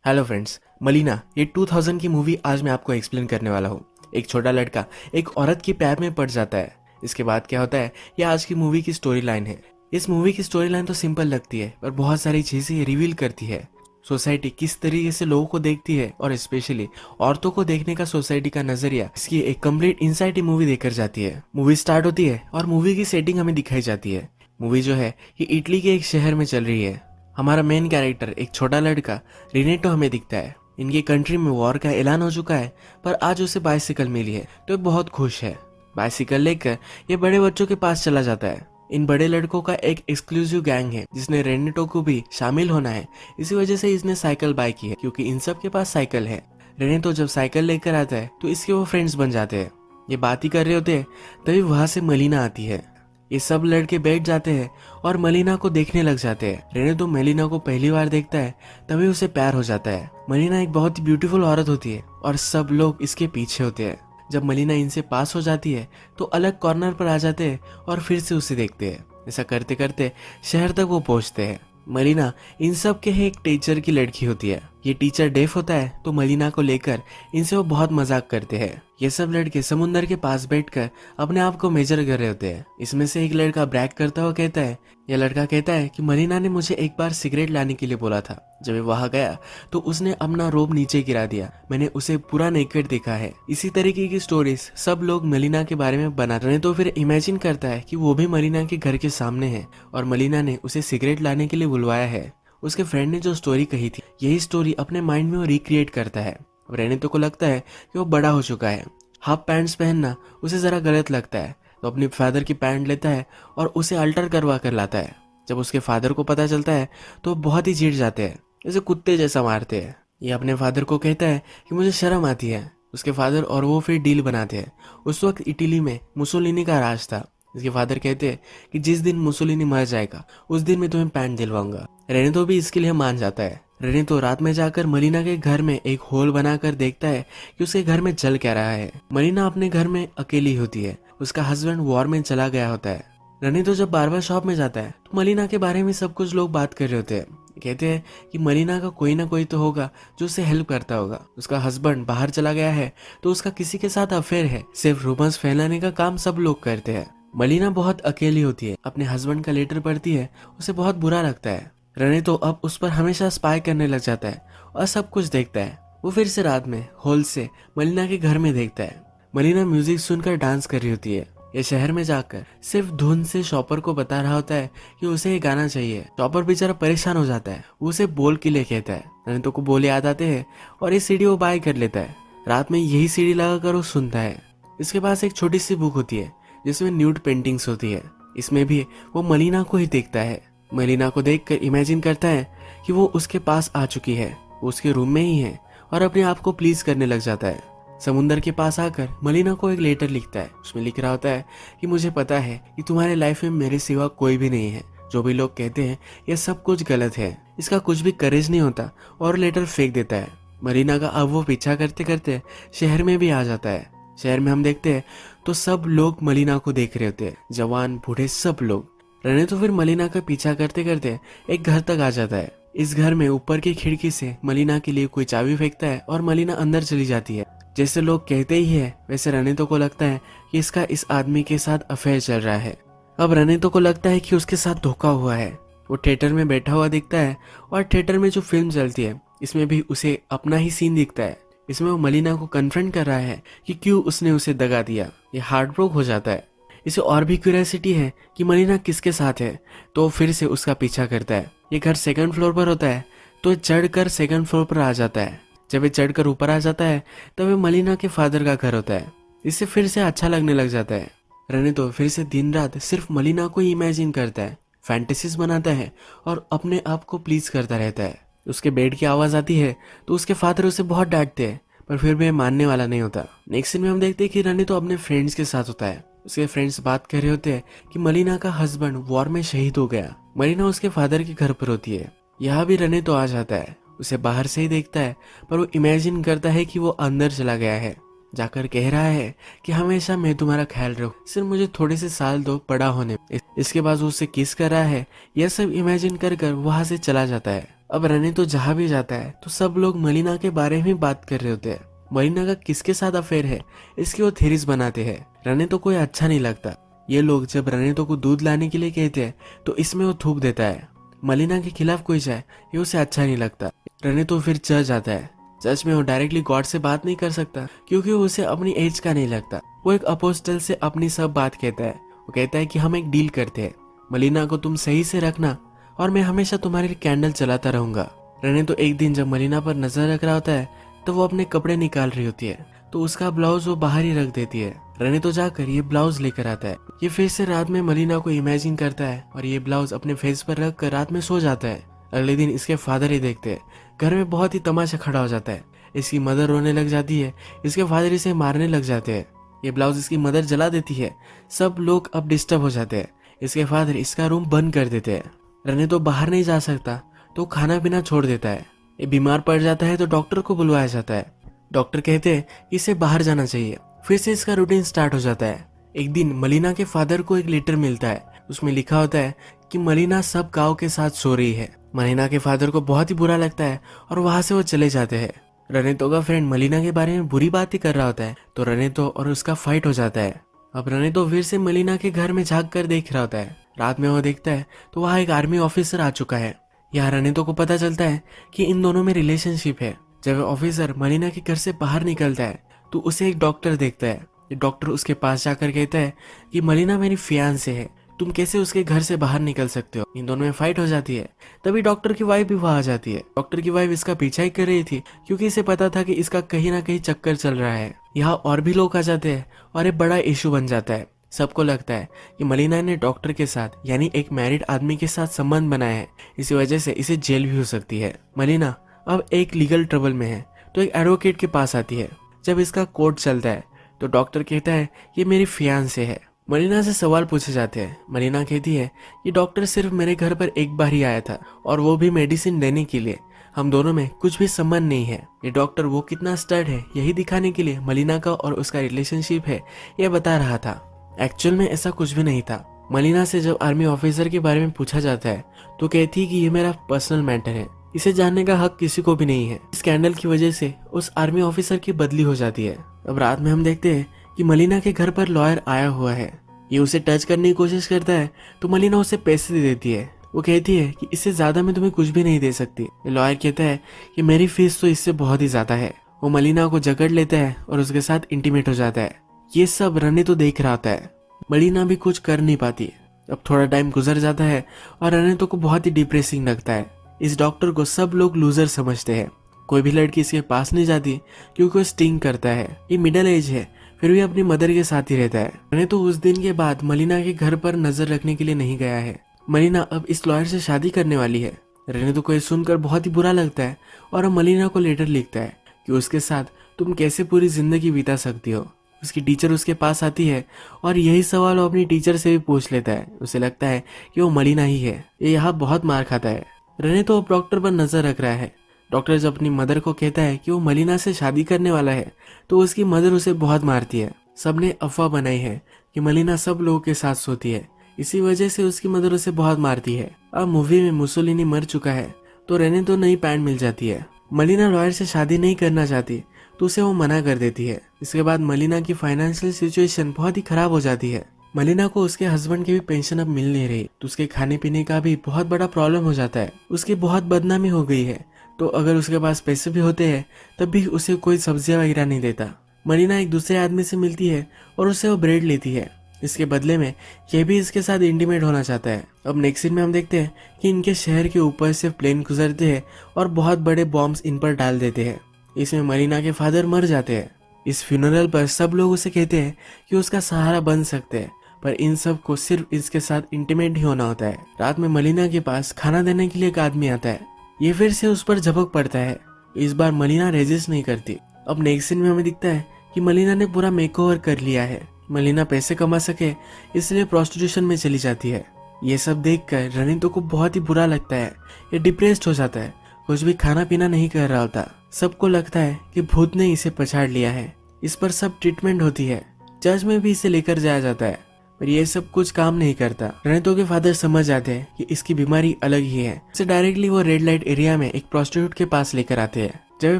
Hello friends, मलीना ये 2000 की movie आज मैं आपको एक्सप्लेन करने वाला हूँ। एक छोटा लड़का एक औरत के प्यार में पड़ जाता है। इसके बाद क्या होता है, ये आज की मूवी की स्टोरी लाइन है। इस मूवी की स्टोरी लाइन तो सिंपल लगती है, पर बहुत सारी चीजें रिवील करती है। सोसाइटी किस तरीके से लोगों को देखती है और स्पेशली औरतों को देखने का सोसाइटी का नजरिया, इसकी एक कंप्लीट इनसाइट ये मूवी देकर जाती है। मूवी स्टार्ट होती है और मूवी की सेटिंग हमें दिखाई जाती है। मूवी जो है ये इटली के एक शहर में चल रही है। हमारा मेन कैरेक्टर एक छोटा लड़का रिनेटो हमें दिखता है। इनकी कंट्री में वॉर का ऐलान हो चुका है, पर आज उसे बाइसिकल मिली है तो ये बहुत खुश है। बाइसिकल लेकर ये बड़े बच्चों के पास चला जाता है। इन बड़े लड़कों का एक एक्सक्लूसिव गैंग है जिसने रेनेटो को भी शामिल होना है। इसी वजह से इसने साइकिल बाय की है, क्योंकि इन सब के पास साइकिल है। रेनेटो जब साइकिल लेकर आता है तो इसके वो फ्रेंड्स बन जाते हैं। ये बात ही कर रहे होते हैं, तभी वहां से मलीना आती है। ये सब लड़के बैठ जाते हैं और मलीना को देखने लग जाते हैं। रेने तो मलीना को पहली बार देखता है, तभी उसे प्यार हो जाता है। मलीना एक बहुत ही ब्यूटीफुल औरत होती है और सब लोग इसके पीछे होते हैं। जब मलीना इनसे पास हो जाती है तो अलग कॉर्नर पर आ जाते हैं और फिर से उसे देखते हैं। ऐसा करते करते शहर तक वो पहुंचते हैं। मलीना इन सब के एक टीचर की लड़की होती है। ये टीचर डेफ होता है तो मलीना को लेकर इनसे वो बहुत मजाक करते हैं। ये सब लड़के समुंदर के पास बैठकर अपने आप को मेजर कर रहे होते हैं। इसमें से एक लड़का ब्रैग करता हुआ कहता है, यह लड़का कहता है कि मलीना ने मुझे एक बार सिगरेट लाने के लिए बोला था। जब मैं वहां गया तो उसने अपना रोब नीचे गिरा दिया। मैंने उसे पूरा नेकेड देखा है। इसी तरीके की स्टोरीज सब लोग मलीना के बारे में बना रहे हैं। तो फिर इमेजिन करता है कि वो भी मलीना के घर के सामने है और मलीना ने उसे सिगरेट लाने के लिए बुलवाया है। उसके फ्रेंड ने जो स्टोरी कही थी, यही स्टोरी अपने माइंड में वो रिक्रिएट करता है। रेनेतो को लगता है कि वो बड़ा हो चुका है। हाफ पैंट्स पहनना उसे जरा गलत लगता है, तो अपनी फादर की पैंट लेता है और उसे अल्टर करवा कर लाता है। जब उसके फादर को पता चलता है तो बहुत ही चिढ़ जाते हैं, जैसे कुत्ते जैसा मारते हैं। ये अपने फादर को कहता है कि मुझे शर्म आती है। उसके फादर और वो फिर डील बनाते हैं। उस वक्त इटली में मुसोलिनी का राज था। इसके फादर कहते हैं कि जिस दिन मुसोलिनी मर जाएगा उस दिन मैं तुम्हें पैंट दिलवाऊंगा। रेनेतो भी इसके लिए मान जाता है। रेनेतो रात में जाकर मलीना के घर में एक होल बनाकर देखता है कि उसके घर में जल क्या रहा है। मलीना अपने घर में अकेली होती है। उसका हस्बैंड वॉर में चला गया होता है। रेनेतो जब बार्बर शॉप में जाता है तो मलीना के बारे में सब कुछ लोग बात कर रहे होते हैं। कहते हैं कि मलीना का कोई ना कोई तो होगा जो उसे हेल्प करता होगा। उसका हस्बैंड बाहर चला गया है तो उसका किसी के साथ अफेयर है। सिर्फ रूमर्स फैलाने का काम सब लोग करते हैं। मलीना बहुत अकेली होती है। अपने हस्बैंड का लेटर पढ़ती है, उसे बहुत बुरा लगता है। रेनेतो अब उस पर हमेशा स्पाई करने लग जाता है और सब कुछ देखता है। वो फिर से रात में हॉल से मलीना के घर में देखता है। मलीना म्यूजिक सुनकर डांस कर रही होती है। ये शहर में जाकर सिर्फ धुन से शॉपर को बता रहा होता है कि उसे ये गाना चाहिए। शॉपर बेचारा परेशान हो जाता है। वो उसे बोल के लिए कहता है। रेनेतो को बोल याद आते हैं और ये सीडी वो बाय कर लेता है। रात में यही सीडी लगाकर वो सुनता है। इसके पास एक छोटी सी बुक होती है जिसमें न्यूड पेंटिंग्स होती है। इसमें भी वो मलीना को ही देखता है। मलीना को देखकर इमेजिन करता है कि वो उसके पास आ चुकी है, वो उसके रूम में ही है और अपने आप को प्लीज करने लग जाता है। समुंदर के पास आकर मलीना को एक लेटर लिखता है। उसमें लिख रहा होता है कि मुझे पता है कि तुम्हारे लाइफ में मेरे सिवा कोई भी नहीं है। जो भी लोग कहते हैं यह सब कुछ गलत है। इसका कुछ भी करेज नहीं होता, और लेटर फेंक देता है। मलीना का अब वो पीछा करते करते शहर में भी आ जाता है। शहर में हम देखते हैं तो सब लोग मलीना को देख रहे होते हैं, जवान बूढ़े सब लोग। रेने तो फिर मलीना का पीछा करते करते एक घर तक आ जाता है। इस घर में ऊपर की खिड़की से मलीना के लिए कोई चाबी फेंकता है और मलीना अंदर चली जाती है। जैसे लोग कहते ही है, वैसे रेनेतो को लगता है कि इसका इस आदमी के साथ अफेयर चल रहा है। अब रेनेतो को लगता है कि उसके साथ धोखा हुआ है। वो थिएटर में बैठा हुआ दिखता है और थिएटर में जो फिल्म चलती है इसमें भी उसे अपना ही सीन दिखता है। इसमें वो मलीना को कन्फ्रंट कर रहा है कि क्यों उसने उसे दगा दिया। ये हार्ट ब्रोक हो जाता है। इसे और भी क्यूरियोसिटी है कि मलीना किसके साथ है, तो फिर से उसका पीछा करता है। ये घर सेकंड फ्लोर पर होता है तो चढ़कर सेकंड फ्लोर पर आ जाता है। जब ये चढ़कर ऊपर आ जाता है तब ये मलीना के फादर का घर होता है। इससे फिर से अच्छा लगने लग जाता है। रेने तो फिर से दिन रात सिर्फ मलीना को ही इमेजिन करता है, फैंटेसीज बनाता है और अपने आप को प्लीज करता रहता है। उसके बेड की आवाज आती है तो उसके फादर उसे बहुत डांटते हैं, पर फिर भी मानने वाला नहीं होता। नेक्स्ट सीन में हम देखते हैं कि रेने तो अपने फ्रेंड्स के साथ होता है। उसके फ्रेंड्स बात कर रहे होते हैं कि मलीना का हस्बैंड वॉर में शहीद हो गया। मलीना उसके फादर के घर पर होती है। यहाँ भी रेने तो आ जाता है। उसे बाहर से ही देखता है, पर वो इमेजिन करता है कि वो अंदर चला गया है। जाकर कह रहा है कि हमेशा मैं तुम्हारा ख्याल रखूं, सिर्फ मुझे थोड़े से साल दो बड़ा होने। इसके बाद वो उसे किस कर रहा है, यह सब इमेजिन कर कर वहां से चला जाता है। अब रने तो जहाँ भी जाता है तो सब लोग मलिना के बारे में बात कर रहे होते हैं। मलिना का किसके साथ अफेयर है इसकी वो थेरीज बनाते हैं। रने तो कोई अच्छा नहीं लगता। ये लोग जब रने तो को दूध लाने के लिए कहते हैं तो इसमें वो थूक देता है। मलिना के खिलाफ कोई जाए ये उसे अच्छा नहीं लगता। रने तो फिर चर्च जाता है। चर्च में वो डायरेक्टली गॉड से बात नहीं कर सकता क्योंकि उसे अपनी एज का नहीं लगता। वो एक अपोस्टल से अपनी सब बात कहता है। वो कहता है कि हम एक डील करते हैं, मलिना को तुम सही से रखना और मैं हमेशा तुम्हारे लिए कैंडल चलाता रहूंगा। रने तो एक दिन जब मलिना पर नजर रख रहा होता है तो वो अपने कपड़े निकाल रही होती है तो उसका ब्लाउज वो बाहर ही रख देती है। रने तो जाकर ये ब्लाउज लेकर आता है। ये फिर से रात में मलिना को इमेजिन करता है और ये ब्लाउज अपने फेस पर रख कर रात में सो जाता है। अगले दिन इसके फादर ही देखते हैं। घर में बहुत ही तमाशा खड़ा हो जाता है। इसकी मदर रोने लग जाती है। इसके फादर इसे मारने लग जाते हैं। ये ब्लाउज इसकी मदर जला देती है। सब लोग अब डिस्टर्ब हो जाते हैं। इसके फादर इसका रूम बंद कर देते हैं। रने तो बाहर नहीं जा सकता तो खाना पीना छोड़ देता है। ये बीमार पड़ जाता है तो डॉक्टर को बुलवाया जाता है। डॉक्टर कहते हैं कि इसे बाहर जाना चाहिए। फिर से इसका रूटीन स्टार्ट हो जाता है। एक दिन मलिना के फादर को एक लेटर मिलता है। उसमें लिखा होता है कि मलिना सब गाँव के साथ सो रही है। मलिना के फादर को बहुत ही बुरा लगता है और वहां से वो चले जाते हैं। रनेतो का फ्रेंड मलिना के बारे में बुरी बात ही कर रहा होता है तो रनेतो और उसका फाइट हो जाता है। अब रनेतो फिर से मलिना के घर में झांक कर देख रहा होता है। रात में वो देखता है तो वहाँ एक आर्मी ऑफिसर आ चुका है। यहाँ रनेतो को पता चलता है कि इन दोनों में रिलेशनशिप है। जब ऑफिसर मलिना के घर से बाहर निकलता है तो उसे एक डॉक्टर देखता है। ये डॉक्टर उसके पास जाकर कहता है कि मलिना मेरी फियांसे है, तुम कैसे उसके घर से बाहर निकल सकते हो। इन दोनों में फाइट हो जाती है। तभी डॉक्टर की वाइफ भी वहां आ जाती है। डॉक्टर की वाइफ इसका पीछा ही कर रही थी क्योंकि इसे पता था कि इसका कहीं ना कहीं चक्कर चल रहा है। यहाँ और भी लोग आ जाते हैं और एक बड़ा इशू बन जाता है। सबको लगता है कि मलिना ने डॉक्टर के साथ यानी एक मैरिड आदमी के साथ संबंध बनाया है। इसी वजह से इसे जेल भी हो सकती है। मलिना अब एक लीगल ट्रबल में है तो एक एडवोकेट के पास आती है। जब इसका कोर्ट चलता है तो डॉक्टर कहता है ये मेरी फियांसे है। मलिना से सवाल पूछे जाते हैं। मलिना कहती है कि डॉक्टर सिर्फ मेरे घर पर एक बार ही आया था और वो भी मेडिसिन देने के लिए। हम दोनों में कुछ भी संबंध नहीं है। ये डॉक्टर वो कितना स्टर्ड है यही दिखाने के लिए मलिना का और उसका रिलेशनशिप है ये बता रहा था। एक्चुअल में ऐसा कुछ भी नहीं था। मलिना से जब आर्मी ऑफिसर के बारे में पूछा जाता है तो कहती है कि ये मेरा पर्सनल मैटर है, इसे जानने का हक किसी को भी नहीं है। स्कैंडल की वजह से उस आर्मी ऑफिसर की बदली हो जाती है। अब रात में हम देखते हैं कि मलिना के घर पर लॉयर आया हुआ है। ये उसे टच करने की कोशिश करता है तो मलिना उसे पैसे दे देती है। वो कहती है कि इससे ज्यादा मैं तुम्हें कुछ भी नहीं दे सकती। लॉयर कहता है कि मेरी फीस तो इससे बहुत ही ज्यादा है। वो मलिना को जकड़ लेता है और उसके साथ इंटीमेट हो जाता है। ये सब रने तो देख रहा होता है। मलिना भी कुछ कर नहीं पाती। अब थोड़ा टाइम गुजर जाता है और रनेतो को बहुत ही डिप्रेसिंग लगता है। इस डॉक्टर को सब लोग लूजर समझते हैं। कोई भी लड़की इसके पास नहीं जाती क्योंकि वो स्टिंग करता है। ये मिडिल एज है फिर भी अपनी मदर के साथ ही रहता है। रनेतो उस दिन के बाद मलिना के घर पर नजर रखने के लिए नहीं गया है। मलिना अब इस लॉयर से शादी करने वाली है। रनेतो को ये सुनकर बहुत ही बुरा लगता है और अब मलिना को लेटर लिखता है कि उसके साथ तुम कैसे पूरी जिंदगी बिता सकती हो। उसकी टीचर उसके पास आती है और यही सवाल वो अपनी टीचर से भी पूछ लेता है। उसे लगता है कि वो मलिना ही है। ये यहाँ बहुत मार खाता है। रनेतो अब डॉक्टर पर नजर रख रहा है। डॉक्टर जब अपनी मदर को कहता है कि वो मलिना से शादी करने वाला है तो उसकी मदर उसे बहुत मारती है। सबने अफवाह बनाई है कि मलिना सब लोगों के साथ सोती है, इसी वजह से उसकी मदर उसे बहुत मारती है। अब मूवी में मुसोलिनी मर चुका है तो रनेतो नई पैंट मिल जाती है। मलिना लॉयर से शादी नहीं करना चाहती तो उसे वो मना कर देती है। इसके बाद मलिना की फाइनेंशियल सिचुएशन बहुत ही खराब हो जाती है। मलिना को उसके हस्बैंड की भी पेंशन अब मिल नहीं रही तो उसके खाने पीने का भी बहुत बड़ा प्रॉब्लम हो जाता है। उसकी बहुत बदनामी हो गई है तो अगर उसके पास पैसे भी होते हैं तब भी उसे कोई सब्जियां वगैरह नहीं देता। मलिना एक दूसरे आदमी से मिलती है और उससे वो ब्रेड लेती है। इसके बदले में यह भी इसके साथ इंटीमेट होना चाहता है। अब नेक्स्ट सीन में हम देखते हैं कि इनके शहर के ऊपर से प्लेन गुजरते हैं और बहुत बड़े बॉम्ब्स इन पर डाल देते हैं। इसमें मलिना के फादर मर जाते हैं। इस फ्यूनरल पर सब लोग उसे कहते हैं कि उसका सहारा बन सकते हैं पर इन सब को सिर्फ इसके साथ इंटीमेट ही होना होता है। रात में मलिना के पास खाना देने के लिए एक आदमी आता है। ये फिर से उस पर झपक पड़ता है। इस बार मलिना रेजिस्ट नहीं करती। अब नेक्स्ट सीन में हमें दिखता है कि मलिना ने पूरा मेकओवर कर लिया है। मलिना पैसे कमा सके इसलिए प्रोस्टिट्यूशन में चली जाती है। ये सब देखकर रनितो को बहुत ही बुरा लगता है। ये डिप्रेस्ड हो जाता है, कुछ भी खाना पीना नहीं कर रहा होता। सबको लगता है कि भूत ने इसे पछाड़ लिया है। इस पर सब ट्रीटमेंट होती है। चर्च में भी इसे लेकर जाया जाता है। पर ये सब कुछ काम नहीं करता। रनितो के फादर समझ जाते हैं कि इसकी बीमारी अलग ही है। इसे डायरेक्टली वो रेड लाइट एरिया में एक प्रोस्टिट्यूट के पास लेकर आते हैं। जब ये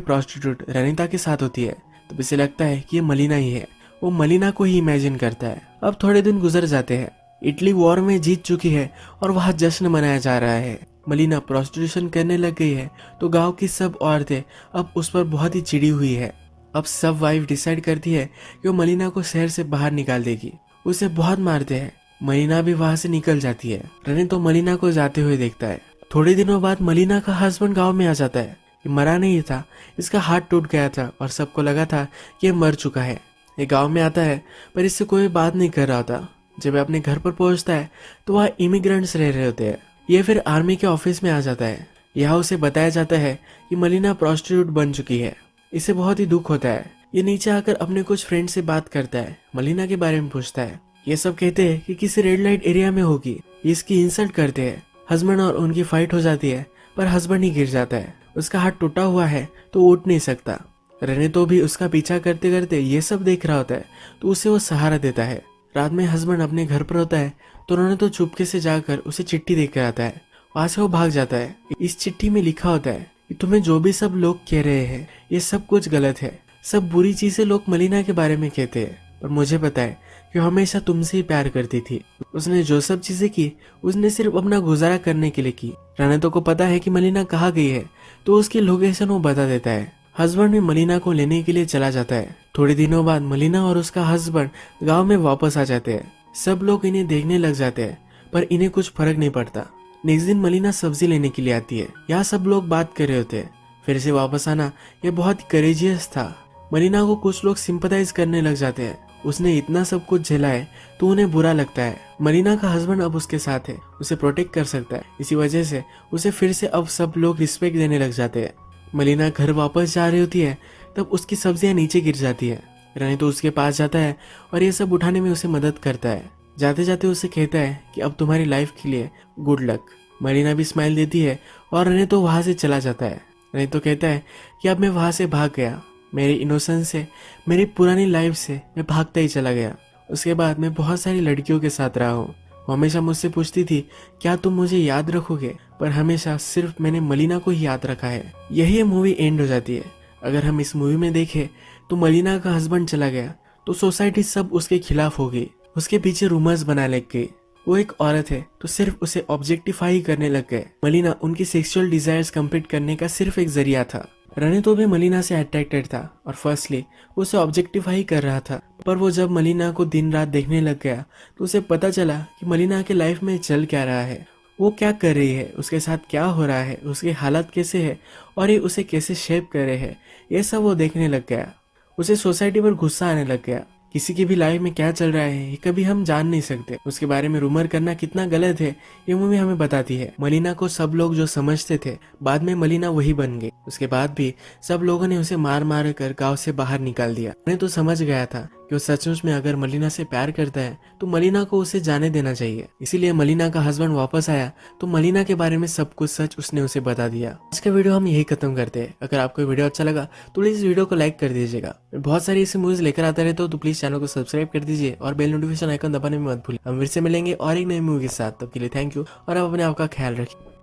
प्रोस्टिट्यूट रनिता के साथ होती है तो इसे लगता है कि ये मलिना ही है। वो मलिना को ही इमेजिन करता है। अब थोड़े दिन गुजर जाते हैं। इटली वॉर में जीत चुकी है और वहाँ जश्न मनाया जा रहा है। मलिना प्रोस्टिट्यूशन करने लग गई है तो गांव की सब औरतें अब उस पर बहुत ही चिड़ी हुई है। अब सब वाइफ डिसाइड करती है कि वो मलिना को शहर से बाहर निकाल देगी। उसे बहुत मारते हैं। मलिना भी वहां से निकल जाती है। रनी तो मलिना को जाते हुए देखता है। थोड़े दिनों बाद मलिना का हस्बैंड गांव में आ जाता है। ये मरा नहीं था, इसका हाथ टूट गया था और सबको लगा था कि ये मर चुका है। ये गांव में आता है पर इससे कोई बात नहीं कर रहा था। जब ये अपने घर पर पहुंचता है तो वहाँ इमिग्रेंट्स रह रहे होते हैं। ये फिर आर्मी के ऑफिस में आ जाता है। यहाँ उसे बताया जाता है कि मलिना प्रोस्टिट्यूट बन चुकी है। इसे बहुत ही दुख होता है। ये नीचे आकर अपने कुछ फ्रेंड से बात करता है, मलिना के बारे में पूछता है। ये सब कहते हैं कि किसी रेड लाइट एरिया में होगी। ये इसकी इंसल्ट करते हैं। हस्बैंड और उनकी फाइट हो जाती है पर हस्बैंड ही गिर जाता है। उसका हाथ टूटा हुआ है तो उठ नहीं सकता। रने तो भी उसका पीछा करते करते ये सब देख रहा होता है तो उसे वो सहारा देता है। रात में हस्बैंड अपने घर पर होता है तो उन्होंने तो चुपके से जाकर उसे चिट्ठी देकर आता है। वहां से वो भाग जाता है। इस चिट्ठी में लिखा होता है कि तुम्हें जो भी सब लोग कह रहे हैं ये सब कुछ गलत है। सब बुरी चीजें लोग मलिना के बारे में कहते हैं पर मुझे पता है कि वो हमेशा तुमसे ही प्यार करती थी। उसने जो सब चीजें की उसने सिर्फ अपना गुजारा करने के लिए की। रनतो को पता है कि मलिना कहाँ गई है तो उसकी लोकेशन वो बता देता है। हस्बैंड भी मलिना को लेने के लिए चला जाता है। थोड़े दिनों बाद मलिना और उसका हस्बैंड गांव में वापस आ जाते हैं। सब लोग इन्हें देखने लग जाते हैं पर इन्हें कुछ फर्क नहीं पड़ता। नेक्स्ट दिन मलिना सब्जी लेने के लिए आती है। यहाँ सब लोग बात कर रहे होते हैं। फिर से वापस आना ये बहुत करेजियस था। मलिना को कुछ लोग सिंपथाइज करने लग जाते हैं। उसने इतना सब कुछ झेला है तो उन्हें बुरा लगता है। मलिना का हस्बैंड अब उसके साथ है, उसे प्रोटेक्ट कर सकता है। इसी वजह से उसे फिर से अब सब लोग रिस्पेक्ट देने लग जाते हैं। मलिना घर वापस जा रही होती है तब उसकी सब्जियां नीचे गिर जाती है। रनी तो उसके पास जाता है और ये सब उठाने में उसे मदद करता है। जाते जाते उसे कहता है कि अब तुम्हारी लाइफ के लिए गुड लक। मलिना भी स्माइल देती है और रनी तो वहां से चला जाता है। रनी तो कहता है कि अब मैं वहां से भाग गया। मेरी इनोसेंस से, मेरी पुरानी लाइफ से मैं भागता ही चला गया। उसके बाद मैं बहुत सारी लड़कियों के साथ रहा हूँ। वो हमेशा मुझसे पूछती थी क्या तुम मुझे याद रखोगे, पर हमेशा सिर्फ मैंने मलिना को ही याद रखा है। यही ये मूवी एंड हो जाती है। अगर हम इस मूवी में देखें तो मलिना का हस्बैंड चला गया तो सोसाइटी सब उसके खिलाफ हो गई। उसके पीछे रूमर्स बना लग गई। वो एक औरत है तो सिर्फ उसे ऑब्जेक्टिफाई करने लग गए। मलिना उनकी सेक्सुअल डिजायर्स कंप्लीट करने का सिर्फ एक जरिया था। रनी तो भी मलिना से अट्रैक्टेड था और फर्स्टली उसे ऑब्जेक्टिफाई कर रहा था। पर वो जब मलिना को दिन रात देखने लग गया तो उसे पता चला कि मलिना के लाइफ में चल क्या रहा है, वो क्या कर रही है, उसके साथ क्या हो रहा है, उसके हालत कैसे है और ये उसे कैसे शेप कर रहे हैं। ये सब वो देखने लग गया। उसे सोसाइटी पर गुस्सा आने लग गया। किसी की भी लाइफ में क्या चल रहा है ये कभी हम जान नहीं सकते। उसके बारे में रूमर करना कितना गलत है ये मूवी हमें बताती है। मलिना को सब लोग जो समझते थे बाद में मलिना वही बन गई। उसके बाद भी सब लोगों ने उसे मार मार कर गांव से बाहर निकाल दिया। मैं तो समझ गया था कि वो सचमुच में अगर मलिना से प्यार करता है तो मलिना को उसे जाने देना चाहिए। इसीलिए मलिना का हस्बैंड वापस आया तो मलिना के बारे में सब कुछ सच उसने उसे बता दिया। आज का वीडियो हम यही खत्म करते हैं। अगर आपको वीडियो अच्छा लगा तो प्लीज वीडियो को लाइक कर दीजिएगा। मैं बहुत सारी ऐसी मूवीज लेकर आता रहता हूँ तो प्लीज चैनल को सब्सक्राइब कर दीजिए और बेल नोटिफिकेशन आइकन दबाने में मत भूलिए। हम फिर से मिलेंगे और एक नई मूवी के साथ। तब के लिए थैंक यू और आप अपने आप का ख्याल रखिए।